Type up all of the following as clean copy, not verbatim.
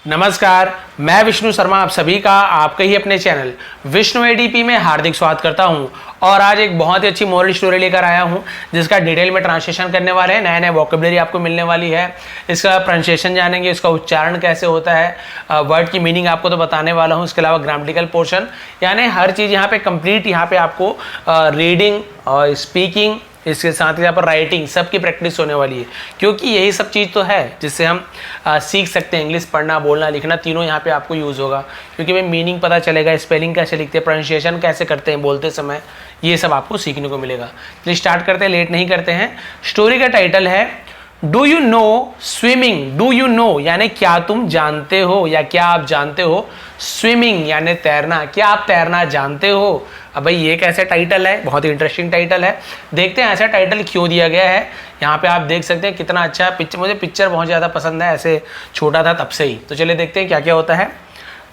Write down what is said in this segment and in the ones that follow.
नमस्कार, मैं विष्णु शर्मा आप सभी का आपके ही अपने चैनल विष्णु एडीपी में हार्दिक स्वागत करता हूं। और आज एक बहुत ही अच्छी मोरल स्टोरी लेकर आया हूं जिसका डिटेल में ट्रांसलेशन करने वाले हैं। नए नए वोकेबलरी आपको मिलने वाली है, इसका प्रोनाउंसिएशन जानेंगे, इसका उच्चारण कैसे होता है, वर्ड की मीनिंग आपको तो बताने वाला हूं। इसके अलावा ग्रामेटिकल पोर्शन यानी हर चीज़ यहाँ पे कंप्लीट, यहाँ पे आपको रीडिंग और स्पीकिंग, इसके साथ ही यहाँ पर राइटिंग सबकी प्रैक्टिस होने वाली है, क्योंकि यही सब चीज़ तो है जिससे हम सीख सकते हैं। इंग्लिश पढ़ना, बोलना, लिखना तीनों यहाँ पे आपको यूज़ होगा, क्योंकि हमें मीनिंग पता चलेगा, स्पेलिंग कैसे लिखते हैं, प्रोनाउंसिएशन कैसे करते हैं बोलते समय, ये सब आपको सीखने को मिलेगा। चलिए स्टार्ट करते हैं, लेट नहीं करते हैं। स्टोरी का टाइटल है do you know swimming. Do you know यानी क्या तुम जानते हो या क्या आप जानते हो। स्विमिंग यानी तैरना, क्या आप तैरना जानते हो। अब भाई ये कैसे टाइटल है, बहुत ही इंटरेस्टिंग टाइटल है। देखते हैं ऐसा टाइटल क्यों दिया गया है। यहाँ पे आप देख सकते हैं कितना अच्छा पिक्चर, मुझे पिक्चर बहुत ज़्यादा पसंद है, ऐसे छोटा था तब से ही। तो चलिए देखते हैं क्या क्या होता है।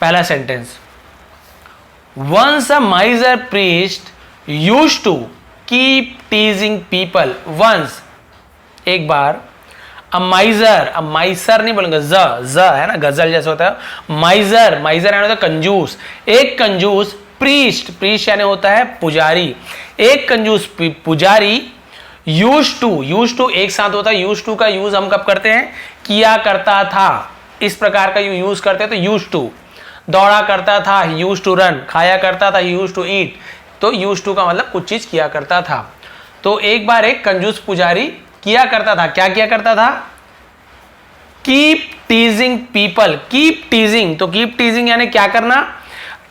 पहला sentence, once a miser priest used to keep teasing people. Once एक बार, माइसर नहीं बोलेंगे, ज है ना, गजल जैसे होता है। माइजर, माइजर यानी होता है कंजूस। एक कंजूस प्रीस्ट यानी होता है पुजारी। एक कंजूस पुजारी यूज्ड टू एक साथ होता है। यूज्ड टू का यूज हम कब करते हैं, किया करता था, इस प्रकार का यूज करते हैं तो यूज्ड टू। दौड़ा करता था, यूज्ड टू रन। खाया करता था, यूज्ड टू ईट। तो यूज्ड टू का मतलब कुछ चीज किया करता था। तो एक बार एक कंजूस पुजारी किया करता था, क्या किया करता था, कीप टीजिंग पीपल। कीप टीजिंग, तो कीप टीजिंग यानी क्या करना,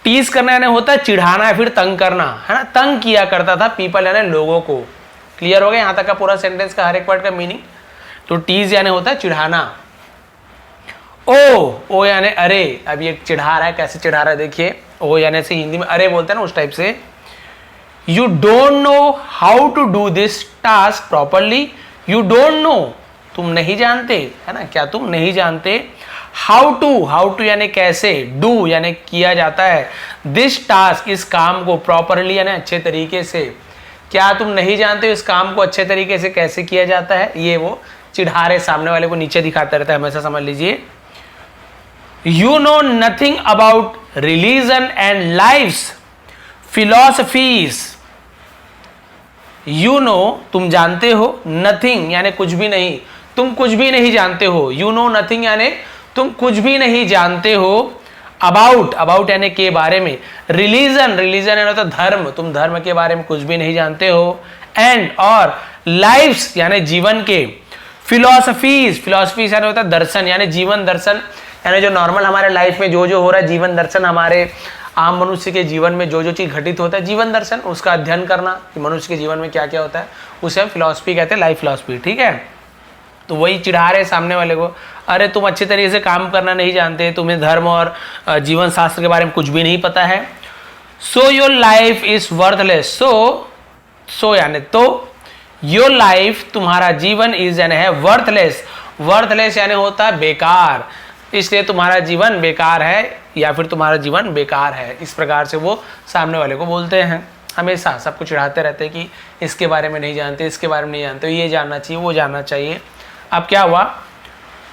टीज करना यानी होता है चिढ़ाना या फिर तंग करना, है ना। तंग किया करता था पीपल यानी लोगों को। क्लियर हो गया यहां तक का पूरा सेंटेंस का हर एक वर्ड का मीनिंग। तो टीज यानी होता है चिढ़ाना। ओ यानी अरे। अब ये चिढ़ा रहा है, कैसे चिढ़ा रहा है देखिए। ओ यानी से हिंदी में अरे बोलते हैं ना, उस टाइप से। You don't know how to do this task properly. You don't know, तुम नहीं जानते, है ना, क्या तुम नहीं जानते। हाउ टू यानी कैसे, डू यानी किया जाता है, दिस टास्क इस काम को, प्रॉपरली यानी अच्छे तरीके से। क्या तुम नहीं जानते इस काम को अच्छे तरीके से कैसे किया जाता है। ये वो चिढ़ा रहे, सामने वाले को नीचे दिखाता रहता है हमेशा, समझ लीजिए। You know nothing about religion and life's philosophies. You know तुम जानते हो, नथिंग यानी कुछ भी नहीं, तुम कुछ भी नहीं जानते हो। यू नो नथिंग यानी तुम कुछ भी नहीं जानते हो। अबाउट यानी के बारे में। रिलीजन यानी होता है धर्म, तुम धर्म के बारे में कुछ भी नहीं जानते हो। एंड और लाइफ्स यानी जीवन के। फिलॉसफीज यानी होता है दर्शन, यानी जीवन दर्शन, यानी जो नॉर्मल हमारे लाइफ में जो जो हो रहा है, जीवन दर्शन, हमारे आम मनुष्य के जीवन में जो जो चीज घटित होता है, जीवन दर्शन, उसका अध्ययन करना कि मनुष्य के जीवन में क्या क्या होता है, उसे हम फिलॉसफी कहते हैं, लाइफ फिलॉसफी। ठीक है, तो वही चिढ़ा रहे सामने वाले को, अरे तुम अच्छे तरीके से काम करना नहीं जानते, तुम्हें धर्म और जीवन शास्त्र के बारे में कुछ भी नहीं पता है। So your life is worthless. So यानी तो, योर लाइफ तुम्हारा जीवन इज यानी है वर्थलेस यानी होता है बेकार, इसलिए तुम्हारा जीवन बेकार है या फिर तुम्हारा जीवन बेकार है। इस प्रकार से वो सामने वाले को बोलते हैं। हमेशा सबको चिढ़ाते रहते हैं कि इसके बारे में नहीं जानते, इसके बारे में नहीं जानते, ये जानना चाहिए, वो जानना चाहिए। अब क्या हुआ,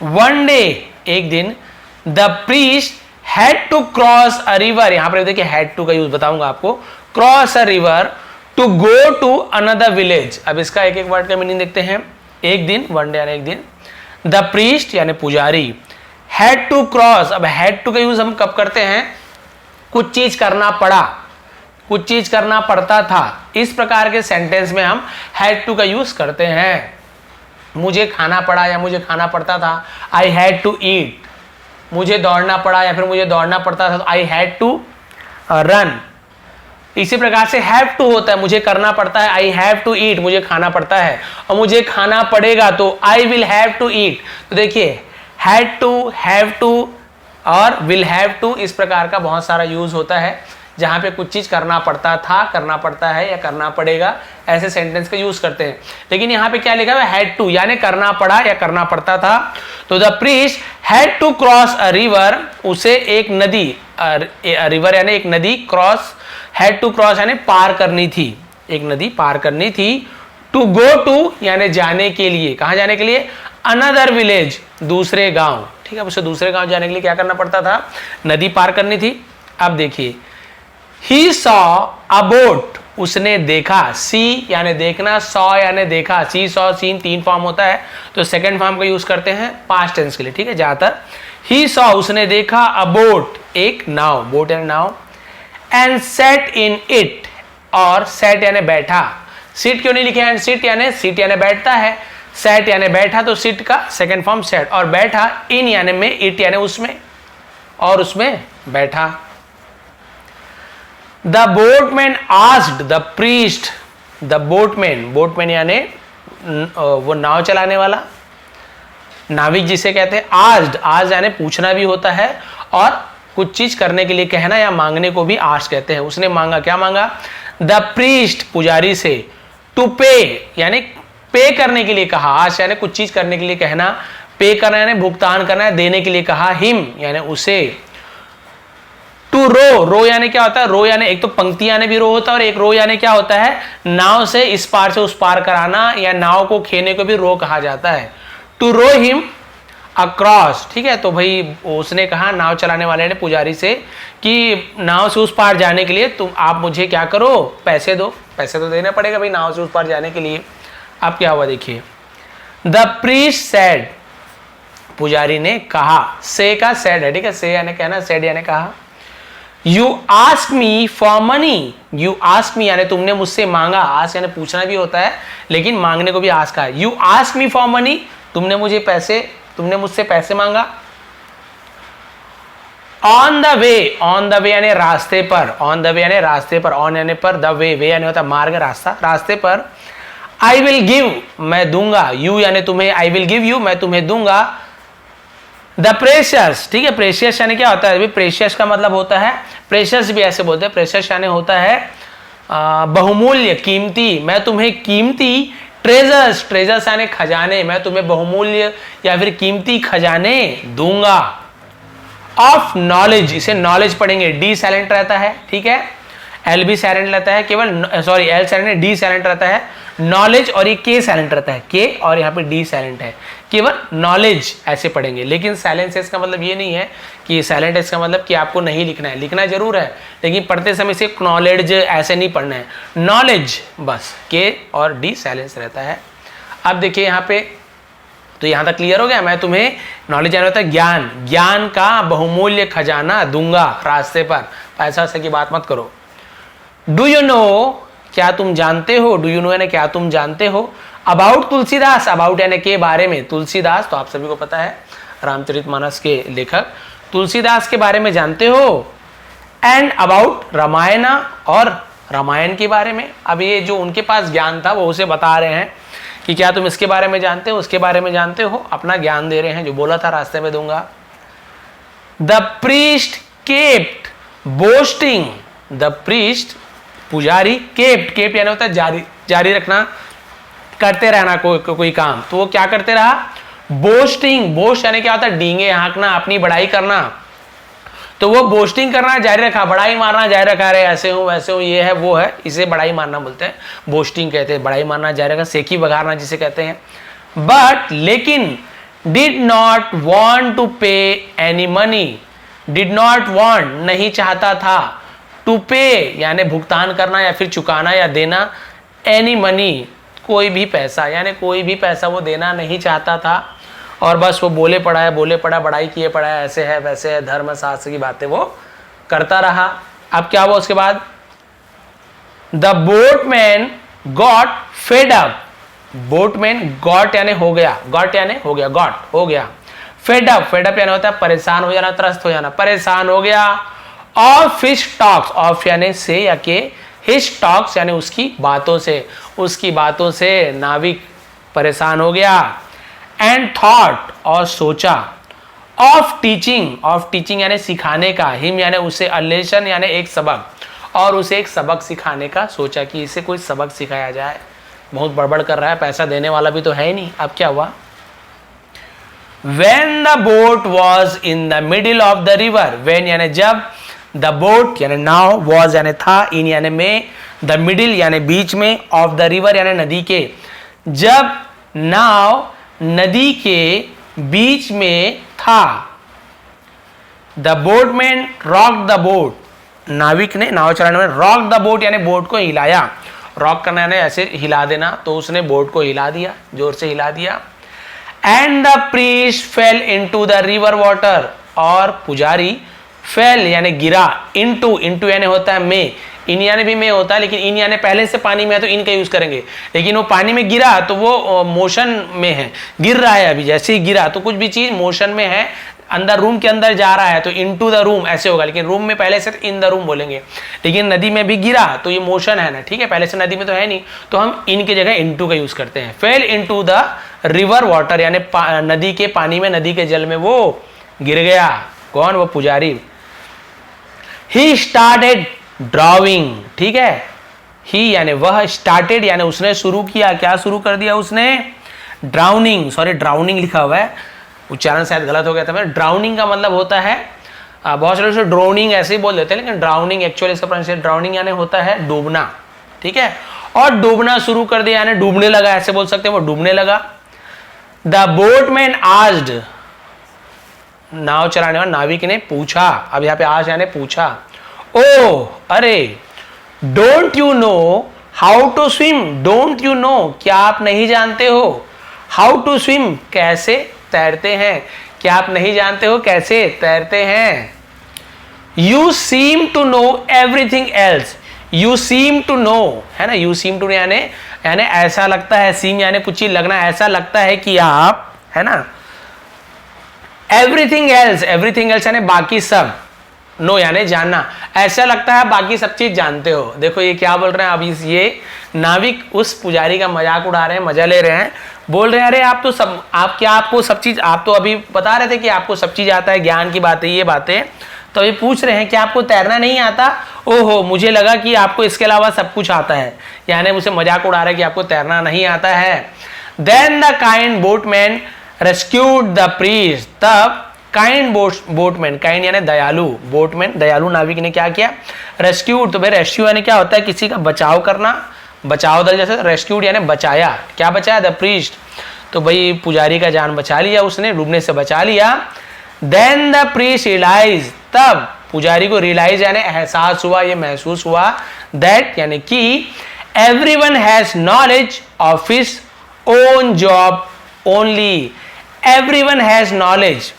वन डे एक दिन, the priest had to cross a river. यहां पर देखिए हैड टू का यूज बताऊंगा आपको। Cross a river to go to another village. अब इसका एक एक वर्ड का मीनिंग देखते हैं। एक दिन, वन डे यानी एक दिन, द प्रीस्ट यानी पुजारी, हैड टू क्रॉस। अब हैड टू का यूज हम कब करते हैं, कुछ चीज करना पड़ा, कुछ चीज करना पड़ता था, इस प्रकार के सेंटेंस में हम हैड टू का यूज करते हैं। मुझे खाना पड़ा या मुझे खाना पड़ता था, आई हैड टू ईट। मुझे दौड़ना पड़ा या फिर मुझे दौड़ना पड़ता था, तो आई हैड टू रन। इसी प्रकार से हैव टू होता है, मुझे करना पड़ता है, आई हैव टू ईट, मुझे खाना पड़ता है, और मुझे खाना पड़ेगा तो I will have to eat. तो देखिए हैड टू, हैव टू और विल हैव टू, इस प्रकार का बहुत सारा यूज होता है जहां पे कुछ चीज करना पड़ता था, करना पड़ता है या करना पड़ेगा, ऐसे सेंटेंस का यूज करते हैं। लेकिन यहाँ पे क्या लिखा हुआ है, हैड टू यानी करना पड़ा या करना पड़ता था। तो the priest had to cross a river, उसे एक नदी, रिवर यानी एक नदी, क्रॉस, हैड टू क्रॉस यानी पार करनी थी, एक नदी पार करनी थी। टू गो टू यानी जाने के लिए, कहां जाने के लिए, अनदर विलेज, दूसरे गांव। ठीक है, उसे दूसरे गांव जाने के लिए क्या करना पड़ता था, नदी पार करनी थी। अब देखिए, ही सॉ अ बोट, उसने देखा, सी यानी देखना, सॉ यानी देखा, सी सॉ सीन तीन फॉर्म होता है, तो सेकंड फॉर्म का यूज करते हैं पास्ट टेंस के लिए, ठीक है। ज्यादातर ही सॉ उसने देखा, अ बोट एक नाव, बोट यानी नाव, एंड सेट इन इट, और सेट यानी बैठा, सीट क्यों नहीं लिखे एंड सीट यानी बैठता है, सेट यानी बैठा, तो सीट का सेकंड फॉर्म सेट, और बैठा इन यानी में, इट यानी उसमें, और उसमें बैठा। The boatman asked the priest, the boatman यानी वो नाव चलाने वाला, नाविक जिसे कहते हैं, आज यानी पूछना भी होता है, और कुछ चीज करने के लिए कहना या मांगने को भी आस्क कहते हैं। उसने मांगा, क्या मांगा, द प्रीस्ट पुजारी से, टू पे यानी पे करने के लिए कहा, आश यानी कुछ चीज करने के लिए कहना, पे करना यानी भुगतान करना है, देने के लिए कहा, हिम यानी उसे, टू रो यानी क्या होता है, रो यानी एक तो पंक्ति यानी भी रो होता है, और एक रो यानी क्या होता है, नाव से इस पार से उस पार कराना, या नाव को खेने को भी रो कहा जाता है। टू रो हिम अक्रॉस, ठीक है। तो भाई उसने कहा, नाव चलाने वाले ने पुजारी से, कि नाव से उस पार जाने के लिए तुम आप मुझे क्या करो, पैसे दो, पैसे तो देना पड़ेगा भाई नाव से उस पार जाने के लिए। अब क्या हुआ देखिए, द प्रीस्ट सेड, पुजारी ने कहा, से का सेड है, ठीक है, से यानी कहना, सेड यानी कहा, you ask me for money, you ask me यानी तुमने मुझसे मांगा, आस्क यानी पूछना भी होता है, लेकिन मांगने को भी आस्क है, you ask me for money, तुमने मुझसे पैसे मांगा। ऑन द वे यानी रास्ते पर, ऑन द वे यानी रास्ते पर, ऑन यानी पर, द वे यानी होता मार्ग, रास्ता, रास्ते पर। आई विल गिव, मैं दूंगा, यू यानी तुम्हें, आई विल गिव यू, मैं तुम्हें दूंगा, द प्रेशियस, ठीक है। प्रेशियस यानी क्या होता है, प्रेशियस का मतलब होता है, प्रेशियस भी ऐसे बोलते हैं, प्रेशियस यानी होता है बहुमूल्य, कीमती, मैं तुम्हें कीमती, ट्रेजर्स यानी खजाने, मैं तुम्हें बहुमूल्य या फिर कीमती खजाने दूंगा। ऑफ नॉलेज, इसे नॉलेज पढ़ेंगे, डी साइलेंट रहता है, ठीक है, एल भी साइलेंट रहता है, केवल sorry L silent, D silent रहता है, नॉलेज, और ये के साइलेंट रहता है, के और यहाँ पे डी साइलेंट है, केवल नॉलेज ऐसे पढ़ेंगे। लेकिन साइलेंस इसका मतलब ये नहीं है कि साइलेंट इसका मतलब कि आपको नहीं लिखना है, लिखना जरूर है, लेकिन पढ़ते समय से नॉलेज ऐसे नहीं पढ़ना है, नॉलेज बस, के और डी साइलेंस रहता है। अब देखिए यहाँ पे, तो यहाँ तक क्लियर हो गया, मैं तुम्हें नॉलेज यानी होता है ज्ञान, ज्ञान का बहुमूल्य खजाना दूंगा रास्ते पर, पैसा से की बात मत करो। डू यू नो, क्या तुम जानते हो, डू यू नो यानी क्या तुम जानते हो, अबाउट तुलसीदास, अबाउट यानी के बारे में, तुलसीदास तो आप सभी को पता है रामचरितमानस के लेखक, तुलसीदास के बारे में जानते हो, एंड अबाउट रामायण, और रामायण के बारे में। अब ये जो उनके पास ज्ञान था वो उसे बता रहे हैं कि क्या तुम इसके बारे में जानते हो, उसके बारे में जानते हो, अपना ज्ञान दे रहे हैं, जो बोला था रास्ते में दूंगा। The priest kept boasting, the priest पुजारी, केप्ट यानी होता है जारी रखना, करते रहना कोई काम, तो वो क्या करते रहा, बोस्टिंग, बोस्ट यानी क्या होता है, डींगे हाँकना, अपनी बड़ाई करना, तो वो बोस्टिंग करना जारी रखा, बड़ाई मारना जारी रखा, रहे ऐसे हूं वैसे हूं, ये है वो है, इसे बड़ाई मारना बोलते हैं, बोस्टिंग कहते हैं, बड़ाई मारना जारी रखा, सेकी बघारना जिसे कहते हैं। बट लेकिन, डिड नॉट वांट टू पे any money, did not want नहीं चाहता था, टू पे यानी भुगतान करना या फिर चुकाना या देना, एनी मनी कोई भी पैसा, यानी कोई भी पैसा वो देना नहीं चाहता था, और बस वो बोले पड़ा बड़ाई किए पड़ा है, ऐसे है वैसे है, धर्म शास्त्र की बातें वो करता रहा। अब क्या हुआ उसके बाद, the boatman got fed up, boatman got यानी हो गया, गॉट यानी हो गया, गॉट हो गया, फेड अप यानी होता है परेशान हो जाना, त्रस्त हो जाना, परेशान हो गया, ऑफ हिज टॉक्स, ऑफ यानी से या के, हिज टॉक्स यानी उसकी बातों से नाविक परेशान हो गया, एंड थॉट और सोचा, ऑफ टीचिंग यानी सिखाने का, हिम यानी उसे, अ लेसन यानी एक सबक, और उसे एक सबक सिखाने का सोचा कि इसे कोई सबक सिखाया जाए, बहुत बड़बड़ कर रहा है, पैसा देने वाला भी तो है ही नहीं। अब क्या हुआ, when the boat was in the middle of the river, when यानी जब, the boat यानी नाव, was यानी था, in यानी में, the middle यानी बीच में, of the river यानी नदी के, जब नाव नदी के बीच में था। The boatman rock the boat, नाविक ने, नाव चलाने में, रॉक द बोट यानी बोट को हिलाया। रॉक करना यानी ऐसे हिला देना, तो उसने बोट को हिला दिया, जोर से हिला दिया। And the priest fail into the river water, और पुजारी फेल यानी गिरा, इनटू, इनटू यानी होता है में, इन यानी भी में होता है, लेकिन इन यानी पहले से पानी में है तो इन का यूज करेंगे, लेकिन वो पानी में गिरा तो वो मोशन में है, गिर रहा है अभी, जैसे ही गिरा तो कुछ भी चीज मोशन में है, अंदर रूम के अंदर जा रहा है तो इनटू द रूम ऐसे होगा, लेकिन रूम में पहले से तो इन द रूम बोलेंगे, लेकिन नदी में भी गिरा तो ये मोशन है ना, ठीक है, पहले से नदी में तो है नहीं, तो हम इन की जगह इनटू का यूज करते हैं। Fail into the river water यानी नदी के पानी में, नदी के जल में वो गिर गया। कौन? वो पुजारी। ही स्टार्टेड ड्राविंग, ठीक है, ही यानी वह, स्टार्टेड यानी उसने शुरू किया, क्या शुरू कर दिया उसने? ड्राउनिंग, सॉरी ड्राउनिंग लिखा हुआ है, उच्चारण शायद गलत हो गया था। ड्राउनिंग का मतलब होता है, बहुत सारे लोग ड्रोनिंग ऐसे ही बोल देते हैं, लेकिन ड्राउनिंग एक्चुअली इसका प्रोनाउंसिएशन, ड्राउनिंग यानी होता है डूबना, ठीक है, और डूबना शुरू कर दिया यानी डूबने लगा, ऐसे बोल सकते हैं, वो डूबने लगा। द बोटमैन आस्क्ड, नाव चलाने वाले नाविक ने पूछा, अब यहाँ पे आज यानी पूछा, ओ अरे, don't you know how to swim, don't you know क्या आप नहीं जानते हो, हाउ टू स्विम कैसे तैरते हैं, क्या आप नहीं जानते हो कैसे तैरते हैं। You seem to know everything else, you seem to know है ना, यू सीम टू यानी ऐसा लगता है, सीम यानी कुछ चीज लगना, ऐसा लगता है कि आप, है ना, एवरीथिंग एल्स, एवरीथिंग एल्स यानी बाकी सब, नो यानी जानना, ऐसा लगता है बाकी सब चीज जानते हो। देखो ये क्या बोल रहे हैं, अब ये नाविक उस पुजारी का मजाक उड़ा रहे हैं, मजा ले रहे हैं, बोल रहे हैं अरे आप तो सब, आप क्या, आपको सब चीज, आप तो अभी बता रहे थे कि आपको सब चीज आता है, ज्ञान की बातें, ये बातें, तो अभी पूछ रहे हैं कि आपको तैरना नहीं आता, ओहो मुझे लगा कि आपको इसके अलावा सब कुछ आता है, यानी मुझे मजाक उड़ा रहा है कि आपको तैरना नहीं आता है। Then the kind boatman rescued the priest, तब काइंड बोटमैन, काइंड यानी दयालु, बोटमैन दयालु नाविक ने क्या किया? रेस्क्यूड, तो भाई रेस्क्यू यानी क्या होता है? किसी का बचाव करना, बचाव दल जैसे, रेस्क्यूड यानी बचाया, क्या बचाया? द प्रीस्ट, तो भाई पुजारी का जान बचा लिया उसने, डूबने से बचा लिया। देन द प्रीस्ट रियलाइज, तब पुजारी को रियलाइज यानी एहसास हुआ, ये महसूस हुआ, दैट यानी कि everyone has knowledge of his own job only, everyone has knowledge,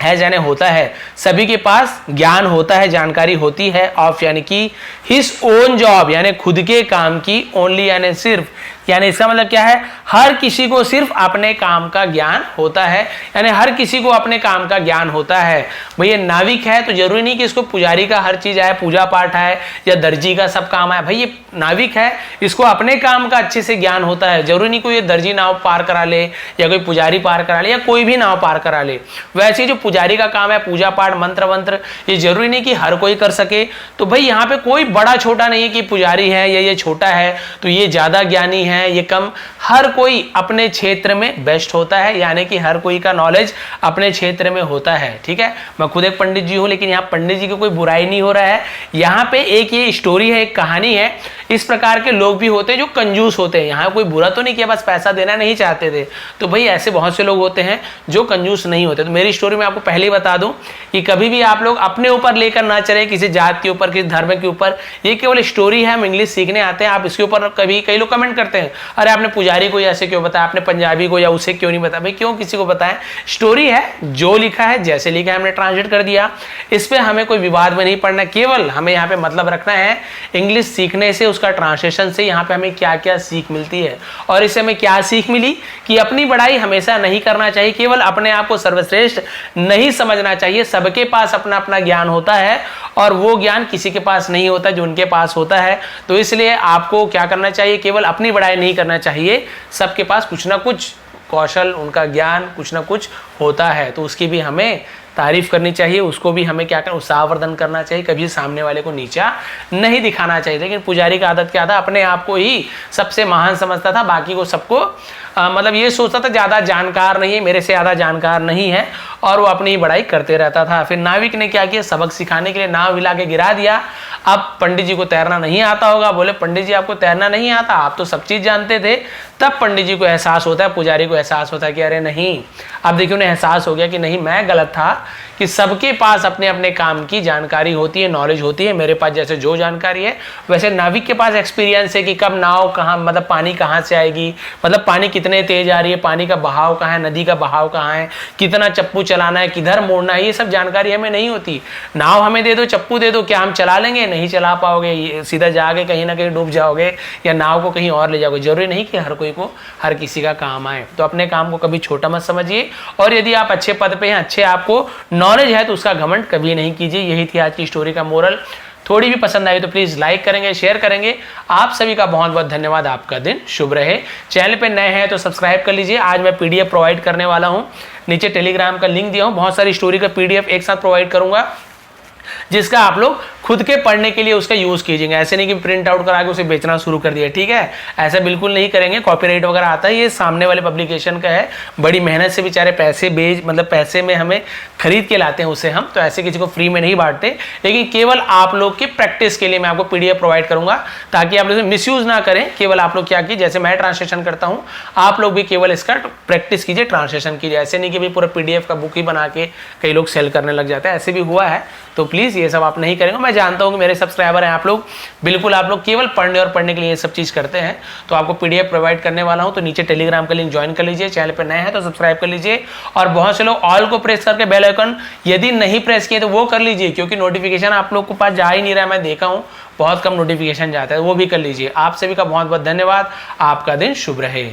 है यानी होता है, सभी के पास ज्ञान होता है, जानकारी होती है, ऑफ यानी कि हिज ओन जॉब यानी खुद के काम की, ओनली यानी सिर्फ, यानी इसका मतलब क्या है? हर किसी को सिर्फ अपने काम का ज्ञान होता है, यानी हर किसी को अपने काम का ज्ञान होता है। भाई ये नाविक है तो जरूरी नहीं कि इसको पुजारी का हर चीज आए, पूजा पाठ है या दर्जी का सब काम है, भाई ये नाविक है, इसको अपने काम का अच्छे से ज्ञान होता है, जरूरी नहीं कोई दर्जी नाव पार करा ले या कोई पुजारी पार करा ले या कोई भी नाव पार करा ले। वैसे जो पुजारी का काम है, पूजा पाठ, मंत्र वंत्र, ये जरूरी नहीं कि हर कोई कर सके। तो भाई यहाँ पे कोई बड़ा छोटा नहीं है कि पुजारी है या ये छोटा है तो ये ज्यादा ज्ञानी है, ये कम, हर कोई अपने क्षेत्र में बेस्ट होता है, यानी कि हर कोई का नॉलेज अपने क्षेत्र में होता है। ठीक है, मैं खुद एक पंडित जी हूं, लेकिन यहाँ पंडित जी की कोई बुराई नहीं हो रहा है, यहाँ पे एक ये स्टोरी है, एक कहानी है। इस प्रकार के लोग भी होते हैं जो कंजूस होते हैं, यहाँ कोई बुरा तो नहीं किया, बस पैसा देना नहीं चाहते थे। तो भाई ऐसे बहुत से लोग होते हैं जो कंजूस नहीं होते। तो मेरी स्टोरी में आपको पहले ही बता दूं कि कभी भी आप लोग अपने ऊपर लेकर ना चले, किसी जात के ऊपर, किसी धर्म के ऊपर। ये केवल स्टोरी है, हम इंग्लिश सीखने आते हैं। आप इसके ऊपर कभी कई लोग कमेंट करते हैं, अरे आपने पुजारी को ऐसे क्यों बताया, आपने पंजाबी को या उसे क्यों नहीं बताया। भाई क्यों किसी को बताएं, स्टोरी है, जो लिखा है जैसे लिखा है हमने ट्रांसलेट कर दिया। इस पे हमें कोई विवाद में नहीं पड़ना, केवल हमें यहाँ पे मतलब रखना है इंग्लिश सीखने से, उसका ट्रांसलेशन से यहाँ पे हमें क्या क्या सीख मिलती है। और इससे हमें क्या सीख मिली कि अपनी बड़ाई हमेशा नहीं करना चाहिए, केवल अपने आप को सर्वश्रेष्ठ नहीं समझना चाहिए। सबके पास अपना अपना ज्ञान होता है और वो ज्ञान किसी के पास नहीं होता जो उनके पास होता है। तो इसलिए आपको क्या करना चाहिए, केवल अपनी बड़ाई नहीं करना चाहिए, सबके पास कुछ ना कुछ कौशल, उनका ज्ञान कुछ ना कुछ होता है, तो उसकी भी हमें तारीफ करनी चाहिए, उसको भी हमें क्या करना, उत्साहवर्धन करना चाहिए, कभी सामने वाले को नीचा नहीं दिखाना चाहिए। लेकिन पुजारी का आदत क्या था, अपने आप को ही सबसे महान समझता था, बाकी को सबको मतलब ये सोचता था ज़्यादा जानकार नहीं है, मेरे से ज़्यादा जानकार नहीं है, और वो अपनी पढ़ाई करते रहता था। फिर नाविक ने क्या किया, सबक सिखाने के लिए नाव हिला के गिरा दिया। अब पंडित जी को तैरना नहीं आता होगा, बोले पंडित जी आपको तैरना नहीं आता, आप तो सब चीज़ जानते थे। तब पंडित जी को एहसास होता है, पुजारी को एहसास होता है कि अरे नहीं, अब देखिए उन्हें एहसास हो गया कि नहीं, मैं गलत था, कि सबके पास अपने अपने काम की जानकारी होती है, नॉलेज होती है। मेरे पास जैसे जो जानकारी है, वैसे नाविक के पास एक्सपीरियंस है कि कब नाव कहाँ, मतलब पानी कहाँ से आएगी, मतलब पानी कितने तेज आ रही है, पानी का बहाव कहाँ है, नदी का बहाव कहाँ है, कितना चप्पू चलाना है, किधर मोड़ना है, ये सब जानकारी हमें नहीं होती। नाव हमें दे दो, चप्पू दे दो, क्या हम चला लेंगे? नहीं चला पाओगे, सीधा जाके कहीं ना कहीं डूब जाओगे या नाव को कहीं और ले जाओगे। जरूरी नहीं कि हर कोई को, हर किसी का काम आए। तो अपने काम को कभी छोटा मत समझिए, और यदि आप अच्छे पद पे हैं, अच्छे आपको नॉलेज है, तो उसका घमंड कभी नहीं कीजिए। यही थी आज की स्टोरी का मोरल। थोड़ी भी पसंद आई तो प्लीज़ लाइक करेंगे, शेयर करेंगे। आप सभी का बहुत बहुत धन्यवाद। आपका दिन शुभ रहे। चैनल पे नए हैं तो सब्सक्राइब कर लीजिए। आज मैं पीडीएफ प्रोवाइड करने वाला हूं, नीचे टेलीग्राम का लिंक दिया हूं। बहुत सारी स्टोरी का पीडीएफ एक साथ प्रोवाइड करूंगा, जिसका आप लोग खुद के पढ़ने के लिए उसका यूज कीजिएगा। ऐसे नहीं कि प्रिंट आउट करा के उसे बेचना शुरू कर दिया, ठीक है, ऐसा बिल्कुल नहीं करेंगे। कॉपीराइट वगैरह आता है, ये सामने वाले पब्लिकेशन का है, बड़ी मेहनत से बेचारे पैसे मतलब पैसे में हमें खरीद के लाते हैं उसे हम, तो ऐसे किसी को फ्री में नहीं बांटते। लेकिन केवल आप लोग की प्रैक्टिस के लिए मैं आपको पीडीएफ प्रोवाइड करूंगा, ताकि आप लोग मिसयूज ना करें। केवल आप लोग क्या कीजिए, जैसे मैं ट्रांसलेशन करता हूं, आप लोग भी केवल इसका प्रैक्टिस कीजिए, ट्रांसलेशन कीजिए। ऐसे नहीं कि भाई पूरा पीडीएफ का बुक ही बना के कई लोग सेल करने लग जाते हैं, ऐसे भी हुआ है। तो प्लीज ये सब आप नहीं करेंगे। मैं जानता हूं कि मेरे सब्सक्राइबर हैं आप लोग, बिल्कुल आप लोग केवल पढ़ने और पढ़ने के लिए ये सब चीज करते हैं। तो आपको पीडीएफ प्रोवाइड करने वाला हूं, तो नीचे टेलीग्राम का लिंक ज्वाइन कर लीजिए। चैनल पे नए हैं तो सब्सक्राइब कर लीजिए, और बहुत से लोग ऑल को प्रेस करके बेल आइकन यदि नहीं प्रेस किए तो वो कर लीजिए, क्योंकि नोटिफिकेशन आप लोग के पास जा ही नहीं रहा है। मैं देखा हूं बहुत कम नोटिफिकेशन जाता है, वो भी कर लीजिए। आप सभी का बहुत बहुत धन्यवाद। आपका दिन शुभ रहे।